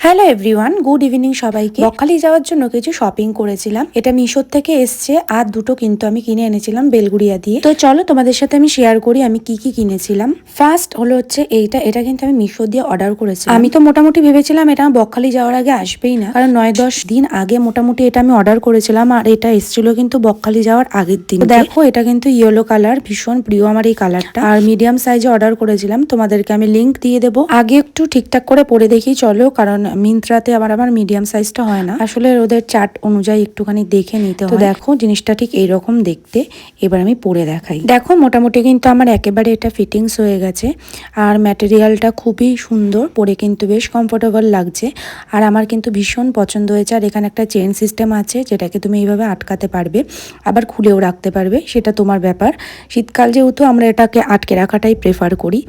Hello everyone, good evening সবাইকে। বকখালি যাওয়ার জন্য কিছু শপিং করেছিলাম। এটা মিশোর থেকে এসছে আর দুটো কিন্তু আমি কিনে এনেছিলাম বেলগুড়িয়া দিয়ে। তো চলো তোমাদের সাথে আমি শেয়ার করি আমি কি কি কিনেছিলাম। ফার্স্ট হলো হচ্ছে এটা কিন্তু আমি মিশো দিয়ে অর্ডার করেছিলাম। আমি তো মোটামুটি ভেবেছিলাম এটা বকখালি যাওয়ার আগে আসবেই না, কারণ 9-10 দিন আগে মোটামুটি এটা আমি অর্ডার করেছিলাম আর এটা এসেছিল কিন্তু বকখালি যাওয়ার আগের দিন। দেখো এটা কিন্তু ইয়েলো কালার, ভীষণ প্রিয় আমার এই কালারটা। আর মিডিয়াম সাইজে অর্ডার করেছিলাম, তোমাদেরকে আমি লিংক দিয়ে দেবো। আগে একটু ঠিকঠাক করে পরে দেখি চলো, কারণ মিন্ত্রাতে আমার মিডিয়াম সাইজটা হয় না, আসলে ওদের চার্ট অনুযায়ী একটুখানি দেখে নিতে হয়। তো দেখো জিনিসটা ঠিক এইরকম দেখতে। এবার আমি পরে দেখাই। দেখো মোটামুটি কিন্তু আমার একেবারে এটা ফিটিংস হয়ে গেছে আর ম্যাটেরিয়ালটা খুবই সুন্দর, পরে কিন্তু বেশ কমফোর্টেবল লাগছে আর আমার কিন্তু ভীষণ পছন্দ হয়েছে। আর এখানে একটা চেন সিস্টেম আছে যেটাকে তুমি এইভাবে আটকাতে পারবে, আবার খুলেও রাখতে পারবে, সেটা তোমার ব্যাপার। শীতকাল যেহেতু আমরা এটাকে আটকে রাখাটাই প্রেফার করি।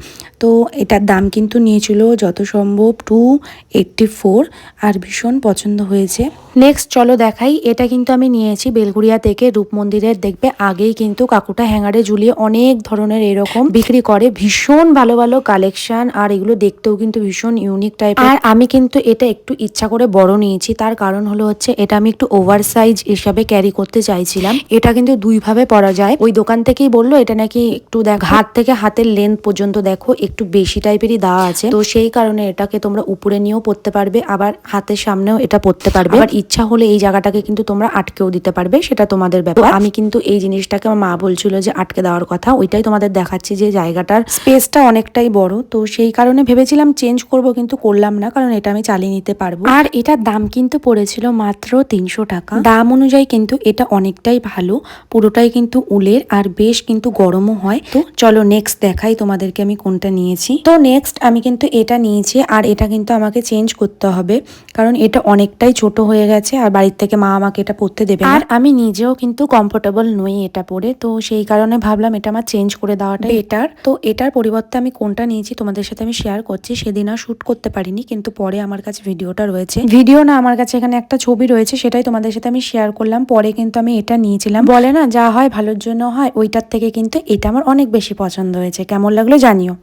তো এটার দাম কিন্তু নিয়েছিল যত সম্ভব 284 আর ভীষণ পছন্দ হয়েছে। নেক্সট চলো দেখাই, এটা কিন্তু আমি নিয়েছি বেলগুড়িয়া থেকে রূপ মন্দিরের। দেখবে আগেই কিন্তু কাকুটা হ্যাঙ্গারে ঝুলিয়ে অনেক ধরনের এরকম বিক্রি করে, ভীষণ ভালো ভালো কালেকশন আর এগুলো দেখতেও কিন্তু ভীষণ ইউনিক টাইপের। আর আমি কিন্তু এটা একটু ইচ্ছা করে বড় নিয়েছি, তার কারণ হলো হচ্ছে এটা আমি একটু ওভার সাইজ হিসাবে ক্যারি করতে চাইছিলাম। এটা কিন্তু দুইভাবে পরা যায়। ওই দোকান থেকেই বললো এটা নাকি একটু দেখো হাত থেকে হাতের লেন্থ পর্যন্ত দেখো একটু বেশি টাইপেরই দেওয়া আছে, তো সেই কারণে এটাকে তোমরা উপরে নিয়েও পরতে পারবে, আবার হাতের সামনেও এটা পরতে পারবে, আবার ইচ্ছা হলে এই জায়গাটাকে কিন্তু তোমরা আটকেও দিতে পারবে, সেটা তোমাদের ব্যাপার। আমি কিন্তু এই জিনিসটাকে আমার মা বলছিল যে আটকে দেওয়ার কথা, ওইটাই তোমাদের দেখাচ্ছি যে জায়গাটার স্পেসটা অনেকটাই বড়, তো সেই কারণে ভেবেছিলাম চেঞ্জ করব কিন্তু করলাম না, কারণ এটা আমি চালিয়ে নিতে পারবো। আর এটার দাম কিন্তু পড়েছিল মাত্র 300 টাকা। দাম অনুযায়ী কিন্তু এটা অনেকটাই ভালো, পুরোটাই কিন্তু উলের আর বেশ কিন্তু গরমও হয়। তো চলো নেক্সট দেখাই তোমাদেরকে আমি কোনটা নিয়েছি। তো নেক্সট আমি কিন্তু এটা নিয়েছি আর এটা কিন্তু আমাকে চেঞ্জ করতে হবে, কারণ এটা অনেকটাই ছোট হয়ে গেছে আর বাড়ির থেকে মা আমাকে এটা পরতে দেবে, আর আমি নিজেও কিন্তু কমফোর্টেবল নই এটা পরে, তো সেই কারণে ভাবলাম এটা আমার চেঞ্জ করে দেওয়াটা বেটার। তো এটার পরিবর্তে আমি কোনটা নিয়েছি তোমাদের সাথে আমি শেয়ার করছি। সেদিন আর শুট করতে পারিনি, কিন্তু পরে আমার কাছে ভিডিওটা রয়েছে, ভিডিও না আমার কাছে এখানে একটা ছবি রয়েছে, সেটাই তোমাদের সাথে আমি শেয়ার করলাম। পরে কিন্তু আমি এটা নিয়েছিলাম, বলে না যা হয় ভালোর জন্য হয়, ওইটার থেকে কিন্তু এটা আমার অনেক বেশি পছন্দ হয়েছে। কেমন লাগলো জানিও।